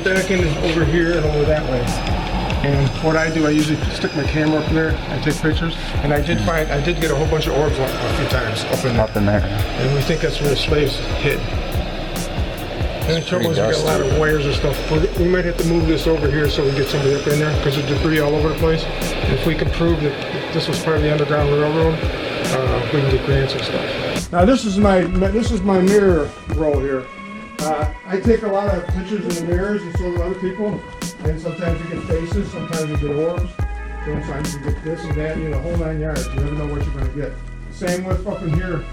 stacking is over here and over that way. And what I do, I usually stick my camera up there and take pictures. And I did get a whole bunch of orbs a few times up in there. And we think that's where the slaves hid. And the trouble is we got a lot of wires and stuff. We might have to move this over here so we get somebody up in there because there's debris all over the place. And if we can prove that this was part of the Underground Railroad, we can get grants and stuff. Now this is my mirror roll here. I take a lot of pictures in the mirrors and so do other people. And sometimes you get faces, sometimes you get orbs. Sometimes you get this and that, you know, the whole 9 yards. You never know what you're going to get. Same with up in here.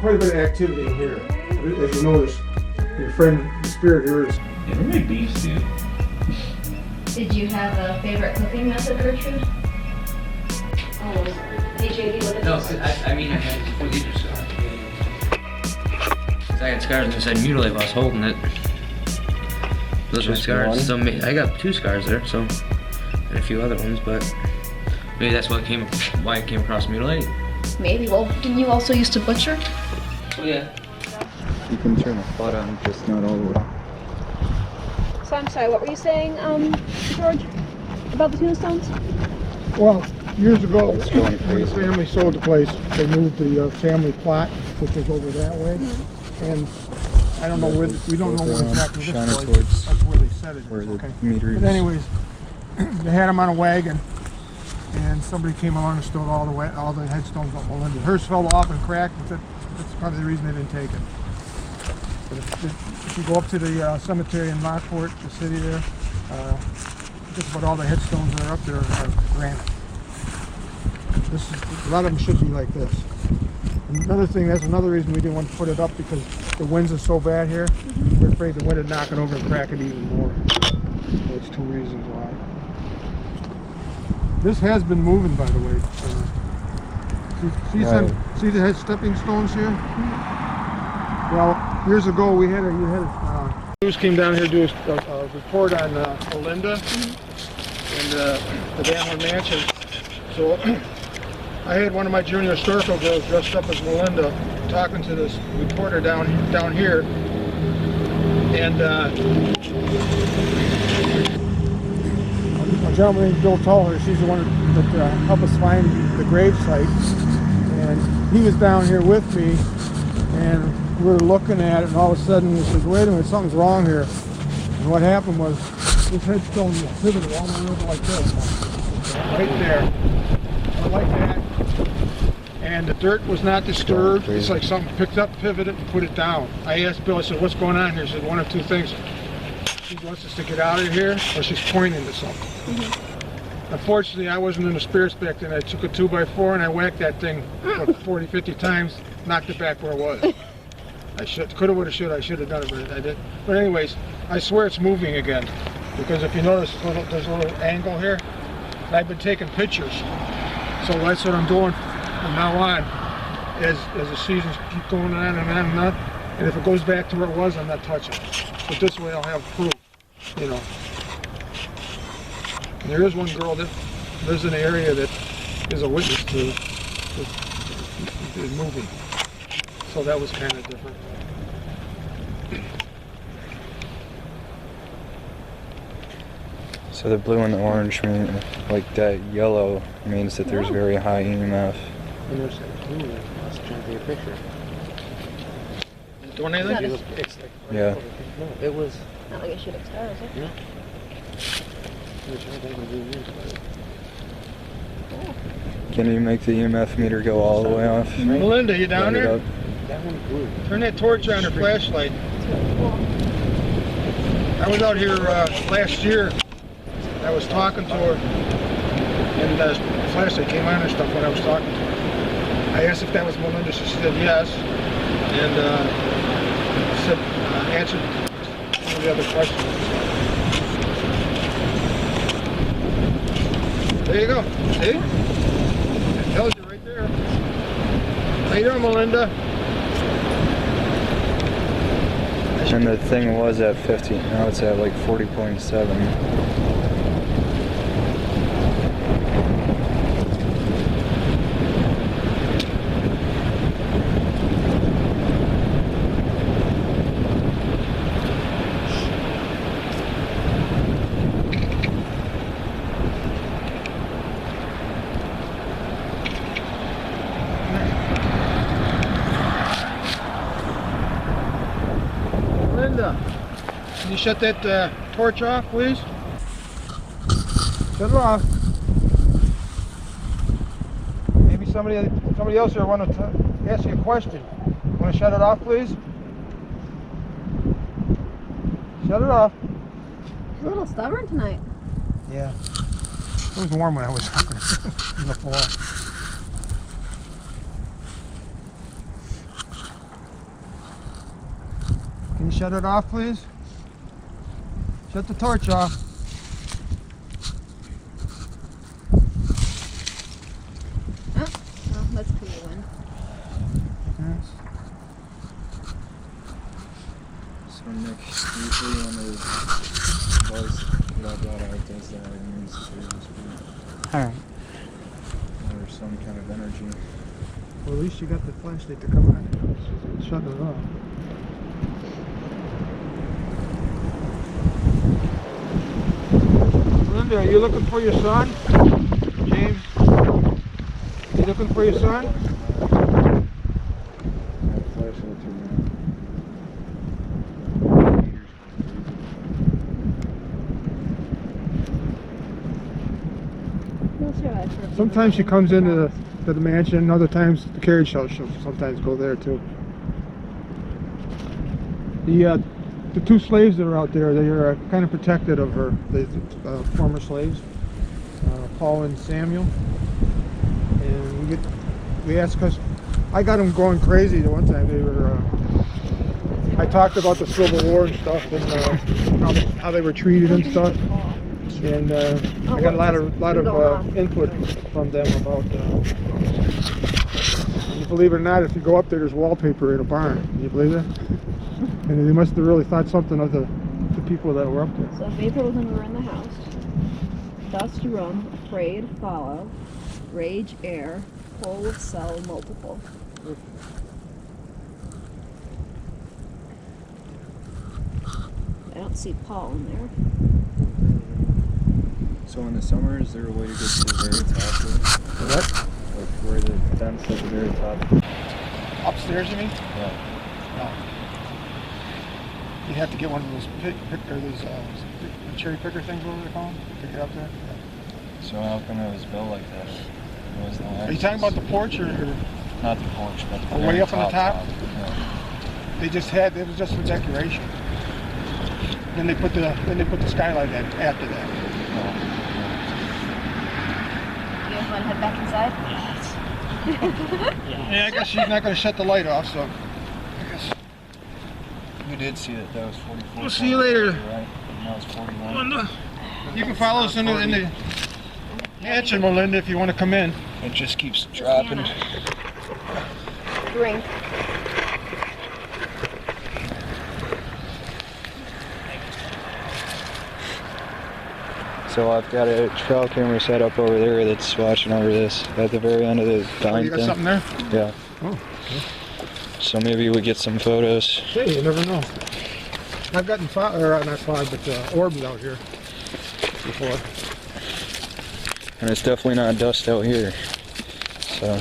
Quite a bit of activity in here. As you notice, your friend, the spirit here is... Yeah, we make beefs too. Did you have a favorite cooking method, Gertrude? Oh, hey JD, look at this. No, I mean, I had to get your scar. I got scars inside Mutilate while I was holding it. Those were scars. So I got 2 scars there, so and a few other ones, but maybe that's why I came across Mutilate. Maybe. Well, didn't you also used to butcher? Oh yeah. You can turn the butt on, just not all the way. So I'm sorry, what were you saying, George, about the tombstones? Well, years ago, when the family sold the place, they moved the family plot, which was over that way. And I don't know where, we don't know where exactly this place. That's where they said it. Where the Okay. meter is. But anyways, they had them on a wagon, and somebody came along and stole all the headstones up Melinda. Hers fell off and cracked, but that's probably the reason they didn't take it. But if you go up to the cemetery in Lockport, the city there, just about all the headstones that are up there are granite. A lot of them should be like this. Another thing, that's another reason we didn't want to put it up, because the winds are so bad here. We're afraid the wind would knock it over and crack it even more. That's 2 reasons why. This has been moving, by the way. See the head stepping stones here? Well, years ago we had news came down here to do a report on Melinda and the Van Mansion. So I had one of my junior historical girls dressed up as Melinda talking to this reporter down here, and a gentleman named Bill Toller, she's the one that helped us find the grave site, and he was down here with me, and we were looking at it, and all of a sudden he says, wait a minute, something's wrong here. And what happened was this headstone pivoted all the way over like this, right there. Like that, and the dirt was not disturbed. It's like something picked up, pivoted, and put it down. I asked Bill, I said, what's going on here? He said, one of 2 things. She wants us to get out of here, or she's pointing to something. Unfortunately, I wasn't in the spirits back then. I took a 2x4 and I whacked that thing 40, 50 times, knocked it back where it was. I coulda, woulda, shoulda, I should have done it, but I did. But anyways, I swear it's moving again, because if you notice, there's a little angle here, and I've been taking pictures. So that's what I'm doing from now on, as the seasons keep going on and on and on. And if it goes back to where it was, I'm not touching it. But this way I'll have proof, you know. And there is one girl that lives in an area that is a witness to is moving. So that was kind of different. So the blue and the orange mean, like that yellow means that there's very high EMF. And there's that blue there. I was trying to take a picture. Doing anything? Yeah. No, it was. Not like a shooting star, is it? No. Can you make the EMF meter go all the way off? Melinda, you down Light it there? up. That one's blue. Turn that torch on, her flashlight. I was out here last year. I was talking to her, and the flashlight came on and stuff when I was talking to her. I asked if that was Melinda. She said yes, and said answered some of the other questions. There you go. See? It tells you right there. How you doing, Melinda? And the thing was at 50, now it's at like 40.7. shut that torch off, please? Shut it off. Maybe somebody else here want to ask you a question. Want to shut it off, please? Shut it off. He's a little stubborn tonight. Yeah. It was warm when I was in the fall. Can you shut it off, please? Shut the torch off. Oh, well, that's cool one. Yes. So Nick, usually when the buzz blah blah blah does that, it means there's Alright. or some kind of energy. Well, at least you got the flashlight to come on. Shut it off. Linda, are you looking for your son? James? You looking for your son? Flashlight to Sometimes she comes into the mansion, other times the carriage house she'll sometimes go there too. The two slaves that are out there, they are kind of protected of her, the former slaves, Paul and Samuel. And we asked, because I got them going crazy the one time. They were, I talked about the Civil War and stuff, and how they were treated and stuff. And I got a lot of input from them about. And believe it or not, if you go up there, there's wallpaper in a barn. Can you believe that? And they must have really thought something of the people that were up there. So vapor was when we were in the house. Dust room, afraid, follow, rage, air, whole, cell, multiple. I don't see Paul in there. So in the summer, is there a way to get to the very top of it? What? Like where the vents at the very top? Upstairs, you mean? Yeah. No. You have to get one of those cherry picker things, what do they call them? To get up there. So how come it was built like that? It was Are you talking about the porch or not the porch, but the way very up on the top? Yeah. It was just for decoration. Then they put the skylight in after that. You guys want to head back inside? Yeah, I guess she's not going to shut the light off, so I guess. You did see that was 44. We'll see you later. Right? Now it's 41. You can follow us in the mansion, Melinda, if you want to come in. It just keeps dropping. Drink. So I've got a trail camera set up over there that's watching over this at the very end of the Oh, dime you got thing. something there? Yeah. Oh, okay. So maybe we get some photos. Hey, you never know. I've gotten not fog, but orbs out here before. And it's definitely not dust out here. So,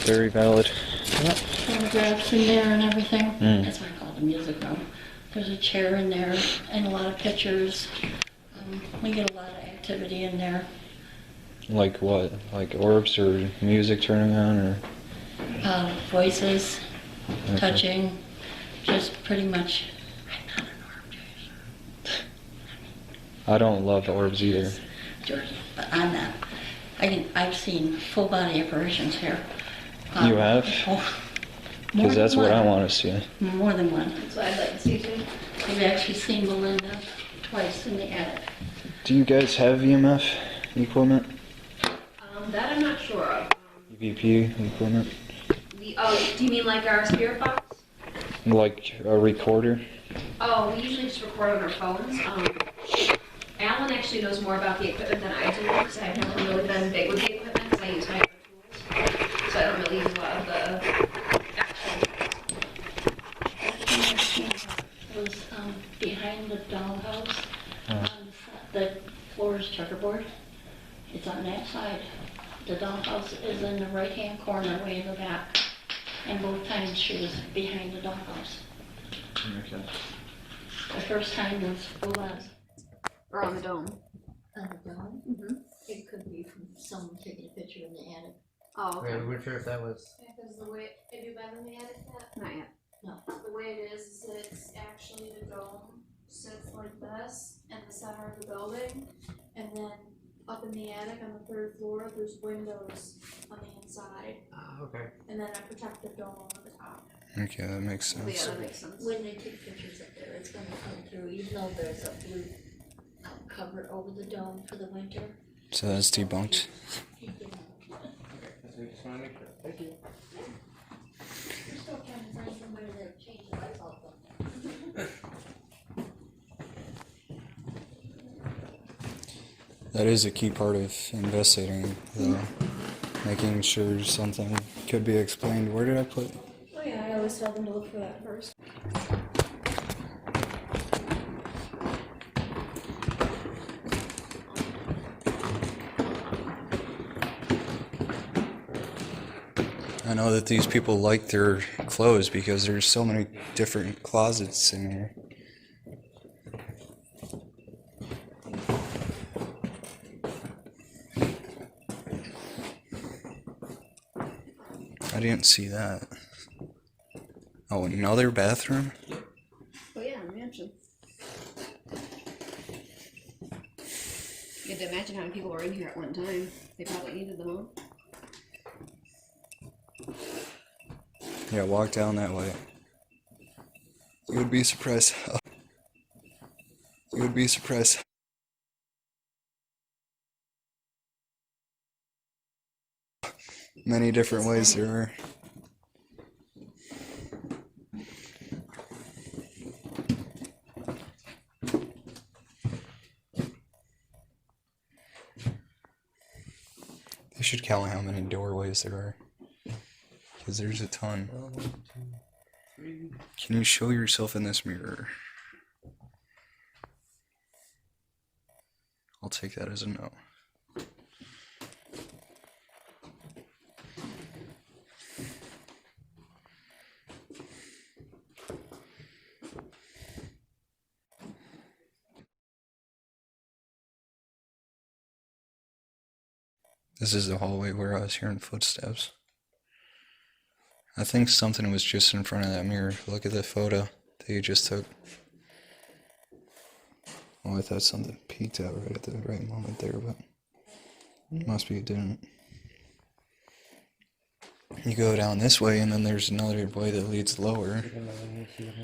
very valid. Yep. Photographs in there and everything. That's why I call it the music room. There's a chair in there and a lot of pictures. We get a lot of activity in there. Like what? Like orbs or music turning on or? Voices, Okay. touching, just pretty much. I'm not an orb, I don't love orbs either. George, but I'm not. I've seen full body apparitions here. You have? Because that's what I want to see. More than one. That's what I'd like to see too. I've actually seen Melinda twice in the attic. Do you guys have EMF equipment? That I'm not sure of. EVP equipment? Do you mean like our spirit box? Like a recorder? Oh, we usually just record on our phones. Alan actually knows more about the equipment than I do because I've never really been big with the equipment because I use my other tools. So I don't really use a lot of the actual. It was behind the dollhouse. The floor is checkerboard. It's on that side. The dollhouse is in the right-hand corner, way in the back. And both times she was behind the dollhouse. Okay. The first time was Or on the dome. on the dome. Mm-hmm. It could be from someone taking a picture in the attic. Oh, okay. Right, we weren't sure if that was. Yeah, because the way, have you been in the attic yet? Not yet. The way it is it's actually the dome sits like this in the center of the building, and then up in the attic on the 3rd floor, there's windows on the inside, Okay. and then a protective dome over the top. Okay, that makes Yeah, sense. that makes sense. When they take pictures up there, it's gonna come through, even though there's a blue cover over the dome for the winter. So that's debunked. You know, So we just want to make sure. Thank you. we're still trying to find somebody that changed the light bulb up there. That is a key part of investigating, though. Making sure something could be explained. Where did I put? Oh yeah, I always tell them to look for that first. I know that these people like their clothes because there's so many different closets in here. I didn't see that. Oh, another bathroom? Oh yeah, mansion. You have to imagine how many people were in here at one time. They probably needed them all. Yeah, walk down that way. You would be surprised. You would be surprised. Many different ways there are. They should count how many doorways there are. Because there's a ton. 1, 2, 3. Can you show yourself in this mirror? I'll take that as a no. This is the hallway where I was hearing footsteps. I think something was just in front of that mirror. Look at the photo that you just took. Oh, I thought something peeked out right at the right moment there, but must be it didn't. You go down this way, and then there's another way that leads lower. Can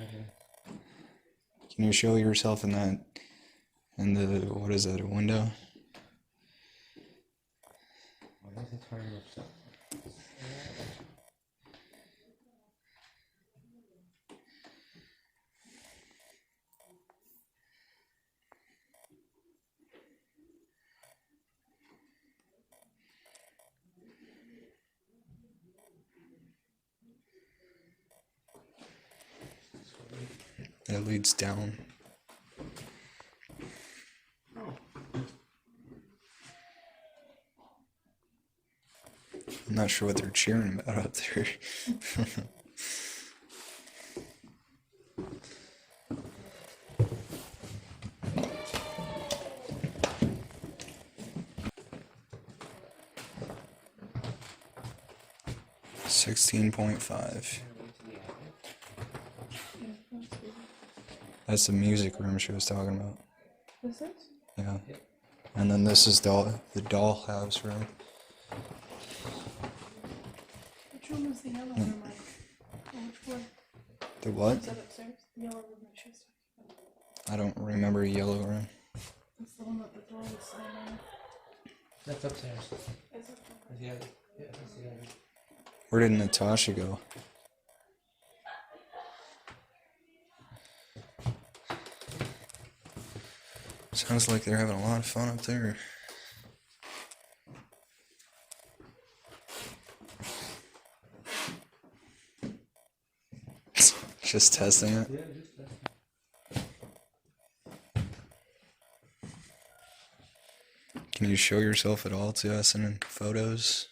you show yourself in that, in the, what is that, a window? It leads down. I'm not sure what they're cheering about up there. $16.5. That's the music room she was talking about. This is? Yeah. And then this is the dollhouse room. Which room was the yellow room like? Which one? The what? Is that upstairs? The yellow room that she was talking about. I don't remember a yellow room. That's the one that the door was slamming. That's upstairs. Is it? Yeah, that's the other. Where did Natasha go? Sounds like they're having a lot of fun up there. Just testing it. Yeah, just that. Can you show yourself at all to us in photos?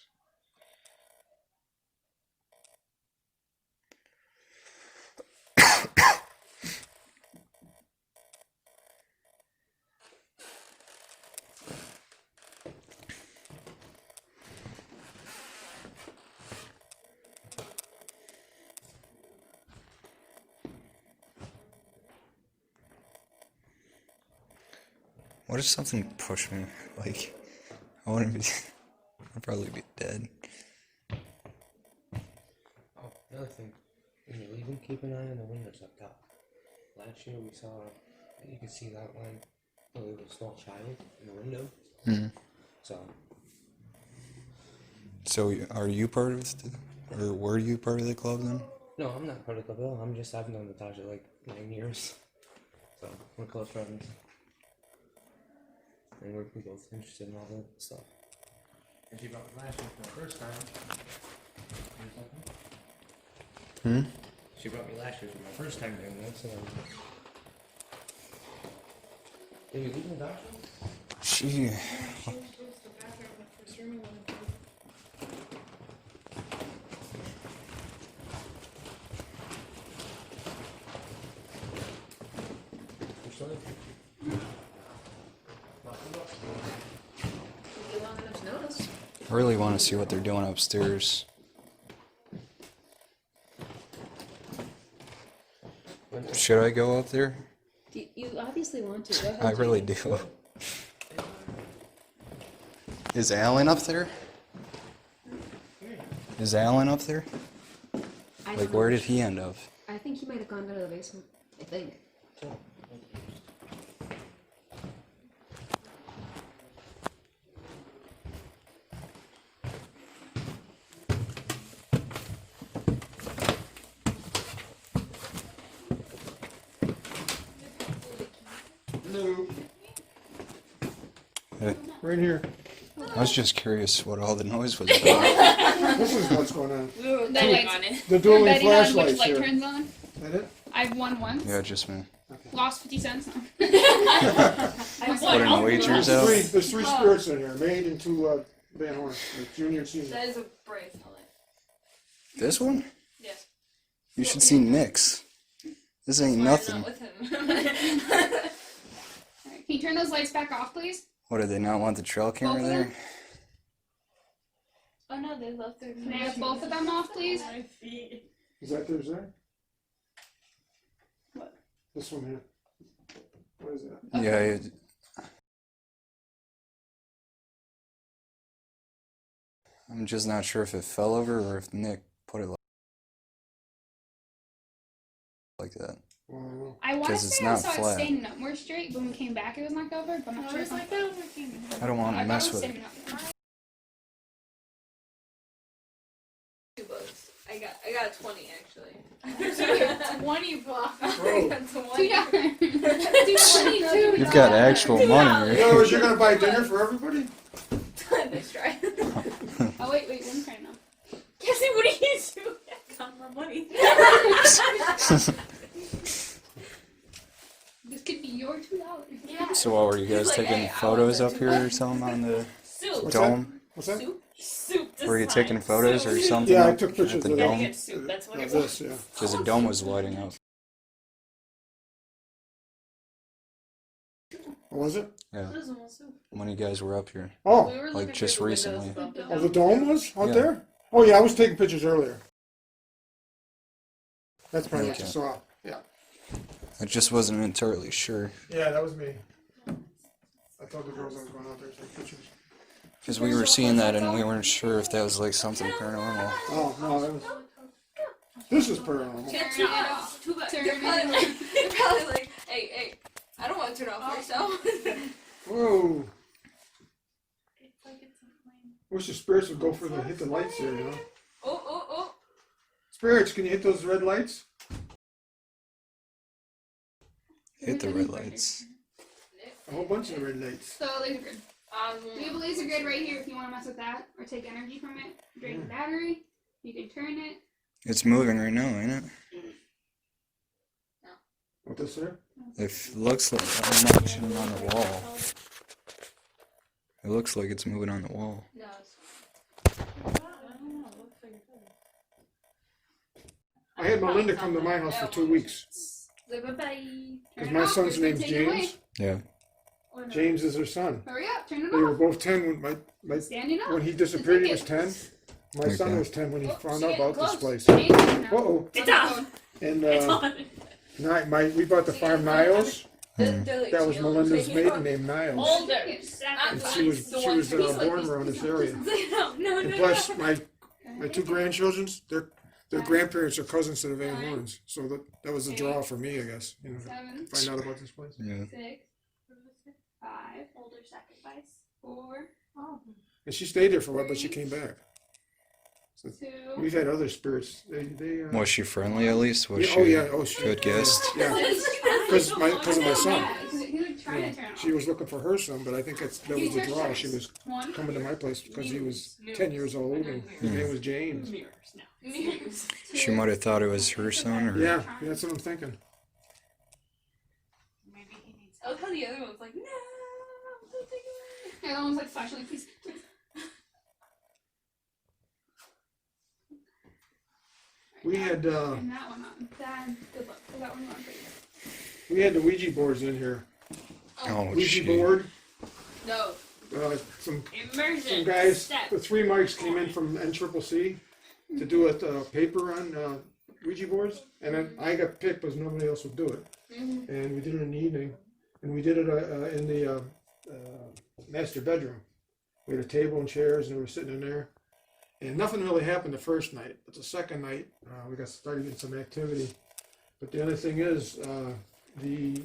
What if something pushed me? Like, I wouldn't be. I'd probably be dead. Oh, another thing. When you're leaving, keep an eye on the windows up top. Last year we saw, you could see that line. Oh, there was a small child in the window. Hmm. So, So, are you part of the, or were you part of the club then? no, I'm not part of the bill. I've known Natasha like 9 years. So, we're close friends. And we're both interested in all that stuff. And she brought me last year for the first time. Hmm. She brought me last year for my first time doing this, and I was like, did you leave Natasha? She. I really want to see what they're doing upstairs. Should I go up there? You obviously want to. Go ahead, I really Jamie. do. Is Alan up there? Is Alan up there? I Like, don't where know. did he end up? I think he might have gone down to the basement. I think. No. Hey, Right here. I was just curious what all the noise was about. This is what's going on. The lights. The dueling Betting on which flashlights light here. turns on. Is that it? I've won once. Yeah, just me. Lost 50 cents. Putting wagers out. There's three spirits in here, maid and two Van Horn, junior and senior. That is a brave helmet. This one? Yes. You should see Nick's. This ain't nothing. Not with him. Alright, can you turn those lights back off, please? What, did they not want the trail camera Both of there? them? Oh no, they left their. Can I have both of them off, please? Is that theirs there? What? This one here. What is that? Yeah, I'm just not sure if it fell over or if Nick put it like that. Well, I want to 'Cause it's say I not saw it flat. standing up more straight, but when we came back it was knocked over, but I'm not sure if like that when we came in. I don't want to mess with it. standing up. $2. I got 20 actually. 20 bucks. Bro. I got 20. $2. You've got actual money in here. other words, you're gonna buy dinner for everybody? Nice try. Oh wait, one card now. Cassie, what are you doing? I got more money. This could be your $2. Yeah. So what, were you guys Like, taking hey, I photos want up here or something on the Soup. What's dome? What's that? Soup. Soup. Were you taking design. photos or Soup. something Yeah, I up took at pictures the of Gotta dome? get soup. That's what Of it this, was. yeah. Because the dome was lighting up. What was it? Yeah, What is the one soup? when you guys were up here. Oh, We were Like, looking just through the windows recently. above the oh, the dome was out Yeah. there? Oh yeah, I was taking pictures earlier. That's probably what you Okay. saw. Yeah. I just wasn't entirely sure. Yeah, that was me. I told the girls I was going out there to take pictures. Because we were seeing that and we weren't sure if that was like something paranormal. Oh, no, that was... This is paranormal. Yeah, Turn it off. Too bad. Turn They're it probably off. like, they're probably like, hey, I don't want to turn off yourself. Whoa. It's like it's a flame. Wish the spirits would go for the hit the lights there, you know? Oh. Spirits, can you hit those red lights? Hit the red lights. A whole bunch of red lights. So laser grid. We have a laser grid right here if you want to mess with that or take energy from it. Drain the battery. You can turn it. It's moving right now, ain't it? What this there? It looks like I'm watching on the wall. It looks like it's moving on the wall. No, it's I had Melinda come to my house for 2 weeks. like, bye-bye. Because Turn it my off, son's or you can name's take it away. James. Yeah. Or no. James is her son. Hurry up, turn it They were off. both 10 when my Standing up. when he disappeared. He was 10. My son Okay. was 10 when he Oh, found she out getting about this close. place. Changing now. Uh-oh. It's on. And It's on. we bought the farm Niles. That was Melinda's maiden name, Niles. Older. And she was born around this area. And plus, my two grandchildren's, their grandparents are cousins to the Van Horns, so that was a draw for me, I guess. You know, to 7, find out about this place. Yeah. 6, 5, older sacrifice, 4, And she stayed there for a while, but she came back. So 2. we've had other spirits. They Was she friendly at least? Was yeah, she oh yeah, oh she good guest? Yeah, because of my son. He's like trying to turn She was looking for her son, but I think that was the draw. She was 1. coming to my place because he was 10 years old and his name was James. She might have thought it was her son, or Yeah, that's what I'm thinking. I love how the other one's like, no, don't take it away. The other one's like flashing, please. We had And that one on. Dad, good luck. Put that one on for you. we had the Ouija boards in here. oh Ouija shit. board. No. Some Immersion. guys, Step. the 3 mics came in from NCCC to do a paper on Ouija boards, and then I got picked because nobody else would do it. And we did it in the evening, and we did it in the master bedroom. We had a table and chairs, and we were sitting in there. And nothing really happened the first night, but the second night we got started getting some activity. But the other thing is, the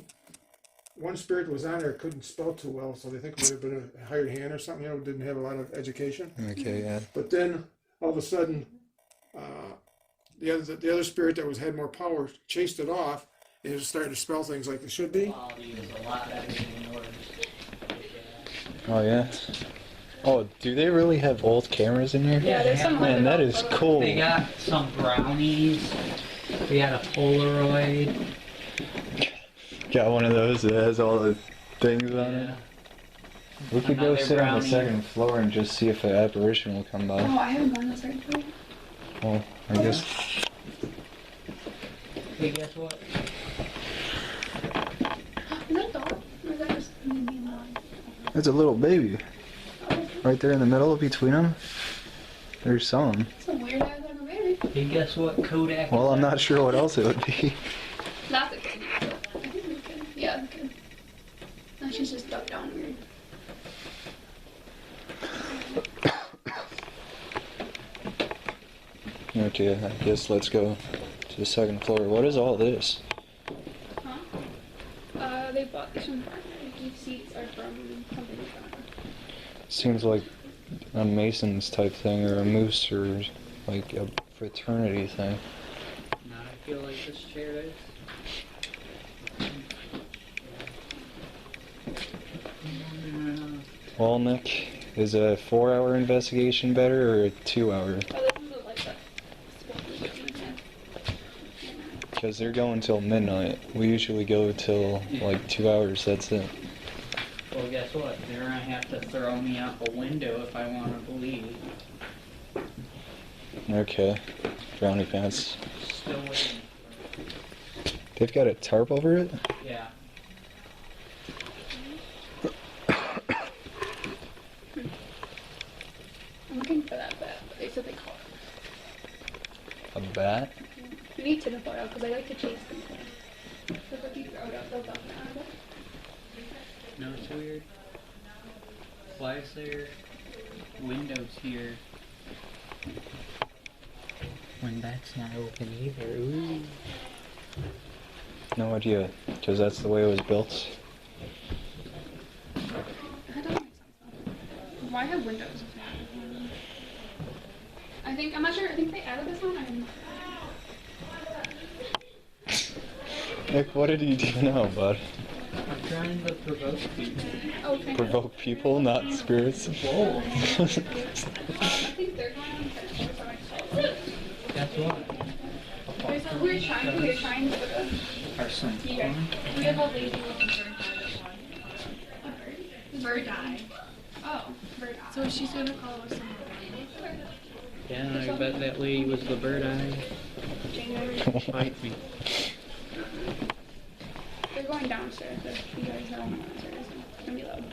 one spirit that was on there couldn't spell too well, so they think it might have been a hired hand or something. You know, didn't have a lot of education. Okay, yeah. But then all of a sudden, the other spirit that had more power chased it off, and it was starting to spell things like it should be. Quality is a lot better than yours. Oh yeah. Oh, do they really have old cameras in here? Yeah, there's some. Man, that is cool. They got some brownies. We got a Polaroid. Got one of those that has all the things on it. We could go Another sit on the brownie. second floor and just see if an apparition will come by. Oh, I haven't gone this right before. Well, I guess. Hey, guess what? Is that a dog? Or is that just me being loud? That's a little baby. Right there in the middle between them. There's some. It's a weird ass little baby. Hey, guess what? Kodak. Well, I'm not sure what else it would be. That's a kid. I think it's a kid. Yeah, it's a kid. No, she's just ducked down weird. Okay, I guess let's go to the second floor. What is all this? Huh? They bought these from partner. These seats are from company. Seems like a Masons type thing, or a moose, or like a fraternity thing. Now I feel like this chair is. Well, Nick, is a 4-hour investigation better, or a 2-hour? Oh, this is like that. Because they're going till midnight. We usually go till like 2 hours, that's it. Well, guess what? They're gonna have to throw me out the window if I want to believe. Okay. Brownie pants. Still waiting. They've got a tarp over it? Yeah. I'm looking for that bat, but they said they caught it. A bat? We need to photo because I like to chase them. So if you throw it up, they'll dump it out of it. No, it's weird. Why is there windows here when that's not open either? Ooh. No idea, because that's the way it was built. That doesn't make sense though. Why have windows if they have one? I'm not sure, I think they added this one. I don't know. Nick, what did you do now, bud? I'm trying to provoke people. Okay. Provoke people, not spirits? Whoa. I think they're going on the second floor, so I saw it. Guess what? We're trying to put a Our son. yeah. We have a lazy looking bird eye. Oh, bird eye. So she's gonna call us Yeah, I bet that lady was the bird eye. Bite me. They're going downstairs. If you guys are on downstairs, it's gonna be loud.